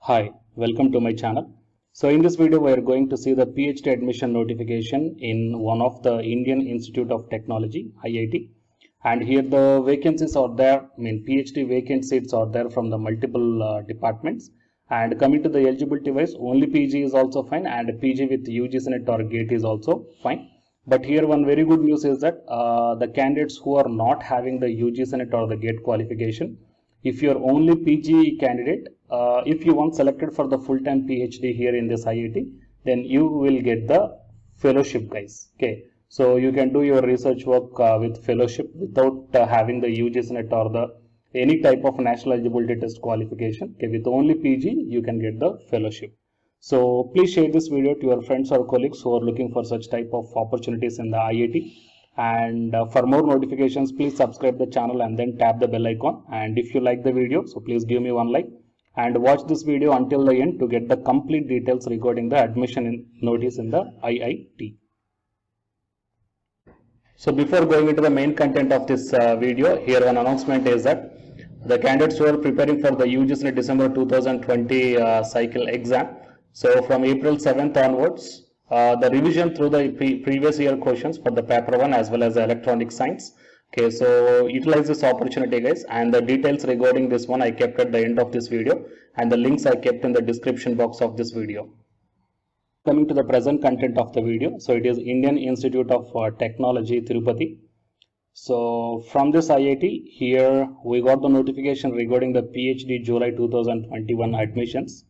Hi, welcome to my channel. So in this video we are going to see the PhD admission notification in one of the Indian Institute of Technology, IIT. And here the vacancies are there, PhD vacant seats are there from the multiple departments. And coming to the eligibility wise, only PG is also fine, and PG with UGC NET or GATE is also fine. But here one very good news is that the candidates who are not having the UGC NET or the GATE qualification, if you are only PG candidate, if you want selected for the full-time PhD here in this IIT, then you will get the fellowship, guys. Okay, so you can do your research work with fellowship without having the UGC NET or the any type of national eligibility test qualification. Okay, with only PG you can get the fellowship. So please share this video to your friends or colleagues who are looking for such type of opportunities in the IIT. And for more notifications, please subscribe the channel and then tap the bell icon. And if you like the video, so please give me one like and watch this video until the end to get the complete details regarding the admission notice in the IIT. So before going into the main content of this video, here one announcement is that the candidates who are preparing for the UGC NET December 2020 cycle exam, so from April 7th onwards, the revision through the previous year questions for the paper 1 as well as the electronic science. Okay, so utilize this opportunity, guys, and the details regarding this one I kept at the end of this video, and the links I kept in the description box of this video. Coming to the present content of the video, so it is Indian Institute of Technology, Tirupati. So from this IIT, here we got the notification regarding the PhD July 2021 admissions.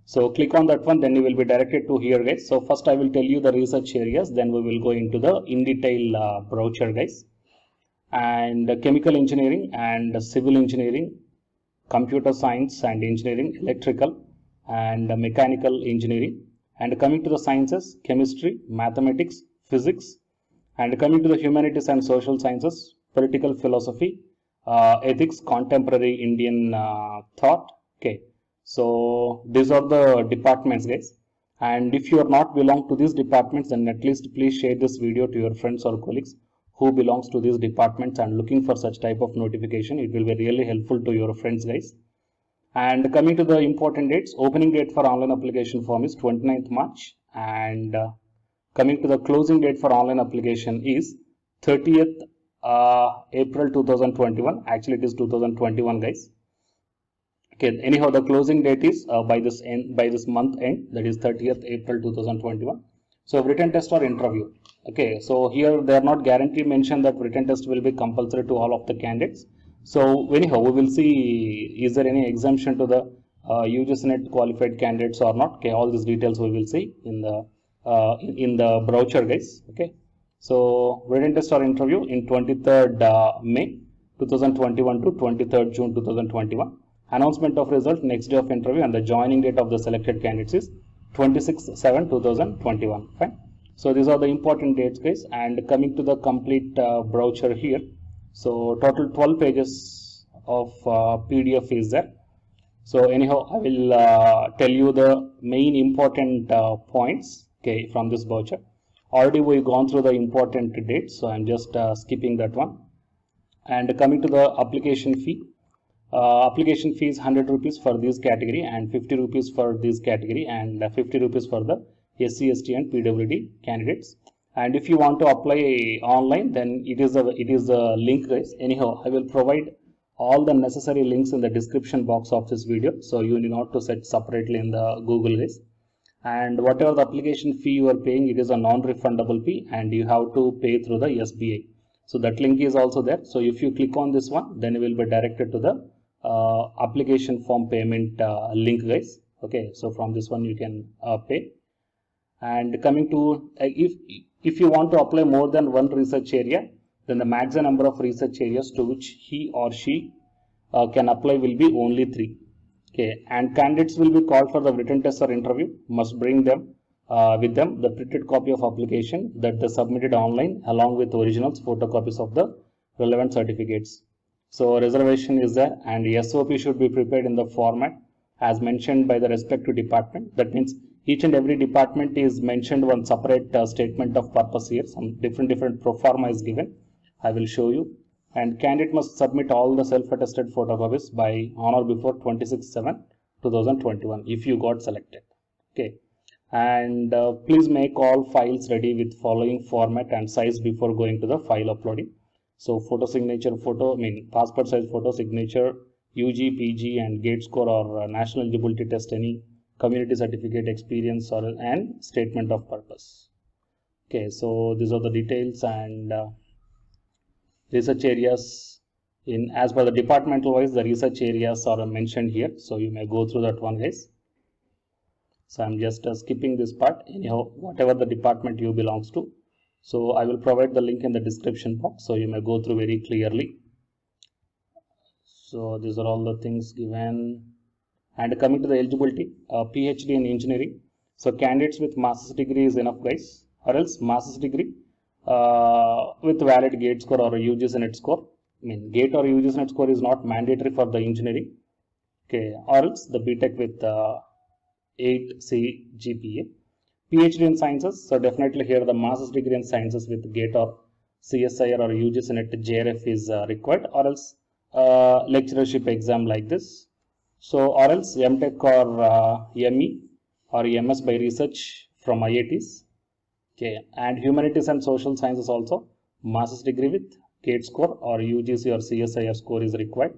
So click on that one, then you will be directed to here, guys. So first I will tell you the research areas, then we will go into the in detail brochure, guys. And chemical engineering and civil engineering, computer science and engineering, electrical and mechanical engineering. And coming to the sciences, chemistry, mathematics, physics. And coming to the humanities and social sciences, political philosophy, ethics, contemporary Indian thought. Okay. So these are the departments, guys, and if you are not belong to these departments, then at least please share this video to your friends or colleagues who belongs to these departments and looking for such type of notification. It will be really helpful to your friends, guys. And coming to the important dates, opening date for online application form is 29th March, and coming to the closing date for online application is 30th April 2021. Actually it is 2021, guys. Okay, anyhow the closing date is by this month end, that is 30th April 2021. So written test or interview. Okay, so here they are not guaranteed mentioned that written test will be compulsory to all of the candidates. So anyhow we will see is there any exemption to the UGC NET qualified candidates or not. Okay, all these details we will see in the brochure, guys. Okay, so written test or interview in 23rd May 2021 to 23rd June 2021. Announcement of result next day of interview, and the joining date of the selected candidates is 26/7/2021. Fine. So these are the important dates, guys. And coming to the complete brochure here, so total 12 pages of PDF is there. So anyhow I will tell you the main important points, okay, from this brochure. Already we've gone through the important dates, so I'm just skipping that one. And coming to the application fee. Application fee is 100 rupees for this category and 50 rupees for this category and 50 rupees for the SC, ST and PWD candidates. And if you want to apply online, then it is a link, guys. Anyhow I will provide all the necessary links in the description box of this video, so you need not to set separately in the Google, guys. And whatever the application fee you are paying, it is a non-refundable fee and you have to pay through the SBI. So that link is also there. So if you click on this one, then you will be directed to the application form payment link, guys. Okay, so from this one you can pay. And coming to if you want to apply more than one research area, then the maximum number of research areas to which he or she can apply will be only 3. Okay, and candidates will be called for the written test or interview, must bring them with them the printed copy of application that they submitted online along with originals, photocopies of the relevant certificates. So reservation is there, and SOP should be prepared in the format as mentioned by the respective department. That means each and every department is mentioned one separate statement of purpose here. Some different pro forma is given. I will show you. and candidate must submit all the self-attested photocopies by on or before 26/7 2021 if you got selected. Okay, and please make all files ready with following format and size before going to the file uploading. So photo signature, passport size photo signature, UG, PG and GATE score or national eligibility test, any community certificate, experience or and statement of purpose. Okay, so these are the details and research areas. In as per the departmental wise, the research areas are mentioned here, so you may go through that one, guys. So I'm just skipping this part. Anyhow, whatever the department you belongs to, so I will provide the link in the description box, so you may go through very clearly. So these are all the things given. And coming to the eligibility, PhD in engineering. So candidates with master's degree is enough, guys, or else master's degree with valid GATE score or UGC NET score. GATE or UGC NET score is not mandatory for the engineering. Okay, or else the BTech with 8C GPA. PhD in sciences, so definitely here the master's degree in sciences with GATE or CSIR or UGC NET JRF is required, or else lecturership exam like this. So or else MTech or ME or MS by research from IITs. Okay, and humanities and social sciences also master's degree with GATE score or UGC or CSIR score is required.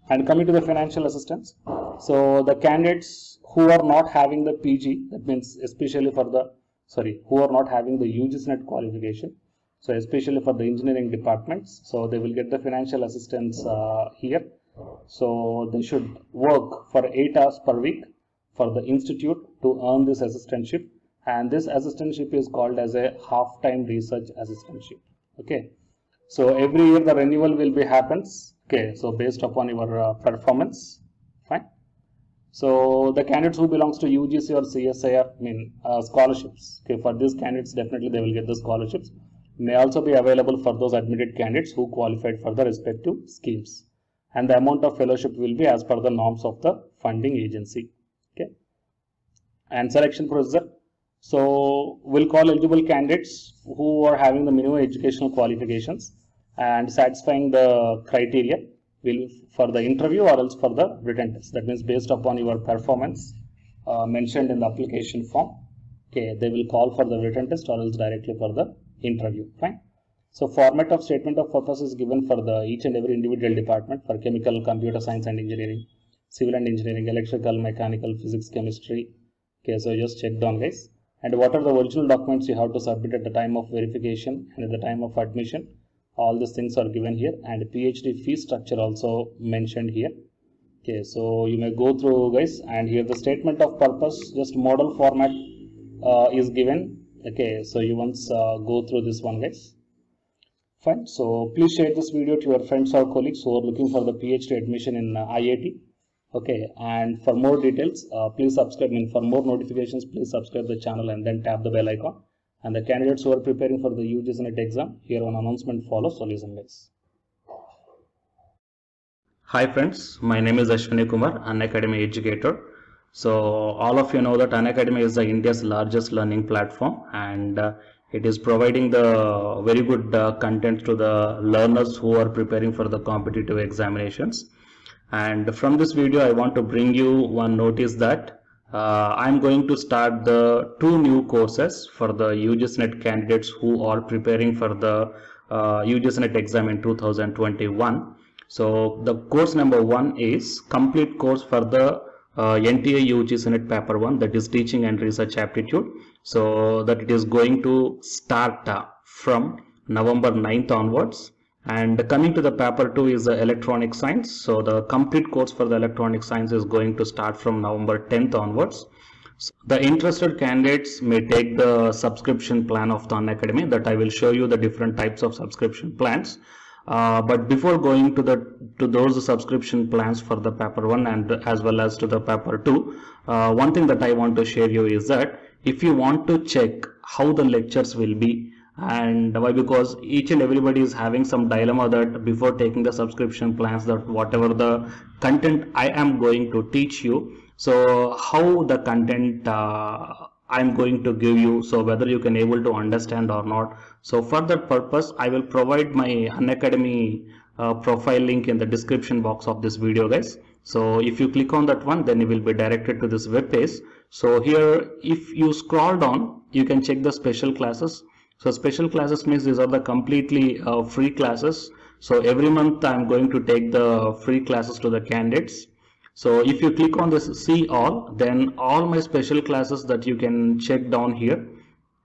And coming to the financial assistance, so the candidates who are not having the PG, that means especially for the who are not having the UGC NET qualification, so especially for the engineering departments, so they will get the financial assistance here. So they should work for 8 hours per week for the institute to earn this assistantship, and this assistantship is called as a half-time research assistantship. Okay, so every year the renewal will be happens. Okay, so based upon your performance, fine. So the candidates who belongs to UGC or CSIR, scholarships. Okay, for these candidates definitely they will get the scholarships. May also be available for those admitted candidates who qualified for the respective schemes. And the amount of fellowship will be as per the norms of the funding agency. Okay, and selection procedure. So we'll call eligible candidates who are having the minimum educational qualifications and satisfying the criteria will for the interview or else for the written test. That means based upon your performance mentioned in the application form. Okay, they will call for the written test or else directly for the interview. Fine. So format of statement of purpose is given for the each and every individual department for chemical, computer science and engineering, civil and engineering, electrical, mechanical, physics, chemistry. Okay, so just check down, guys. And what are the original documents you have to submit at the time of verification and at the time of admission. All these things are given here, and PhD fee structure also mentioned here. Okay, so you may go through, guys, and here the statement of purpose, just model format is given. Okay, so you once go through this one, guys. Fine. So please share this video to your friends or colleagues who are looking for the PhD admission in IIT. Okay, and for more details, please subscribe. For more notifications, please subscribe the channel and then tap the bell icon. And the candidates who are preparing for the UGC NET exam, here one announcement follows. So listen, guys. Hi friends, my name is Ashwini Kumar, Unacademy educator. So all of you know that Unacademy is India's largest learning platform, and it is providing the very good content to the learners who are preparing for the competitive examinations. And from this video I want to bring you one notice that I'm going to start the 2 new courses for the UGC NET candidates who are preparing for the UGC NET exam in 2021. So the course number 1 is complete course for the NTA UGC NET paper 1, that is teaching and research aptitude. So that it is going to start from November 9th onwards. And coming to the paper 2 is the electronic science. So the complete course for the electronic science is going to start from November 10th onwards. So the interested candidates may take the subscription plan of the Unacademy, that I will show you the different types of subscription plans. But before going to those subscription plans for the paper 1 and as well as to the paper 2, one thing that I want to share you is that if you want to check how the lectures will be, and why, because each and everybody is having some dilemma that before taking the subscription plans, that whatever the content I am going to teach you, so how the content I'm going to give you, so whether you can able to understand or not. So for that purpose, I will provide my Unacademy profile link in the description box of this video, guys. So if you click on that one, then you will be directed to this web page. So here, if you scroll down, you can check the special classes. So special classes means these are the completely free classes. So every month I'm going to take the free classes to the candidates. So if you click on this see all, then all my special classes that you can check down here,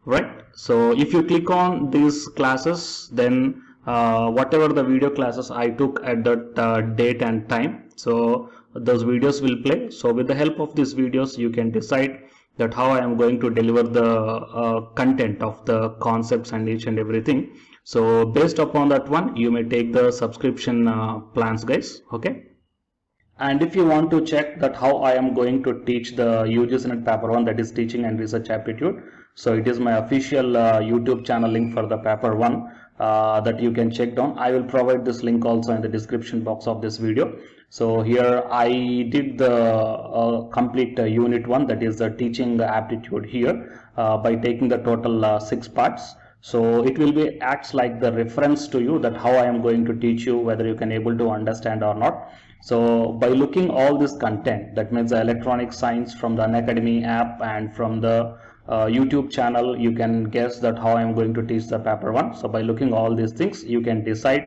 right? So if you click on these classes, then whatever the video classes I took at that date and time, so those videos will play. So with the help of these videos, you can decide that how I am going to deliver the content of the concepts and each and everything. So based upon that one, you may take the subscription plans, guys. Okay. And if you want to check that how I am going to teach the UGC paper 1, that is teaching and research aptitude, so it is my official YouTube channel link for the paper 1 that you can check down. I will provide this link also in the description box of this video. So here I did the complete unit 1, that is the teaching aptitude here by taking the total 6 parts. So it will be acts like the reference to you that how I am going to teach you, whether you can able to understand or not. So by looking all this content, that means the electronic science from the Unacademy app and from the YouTube channel, you can guess that how I am going to teach the paper 1. So by looking all these things, you can decide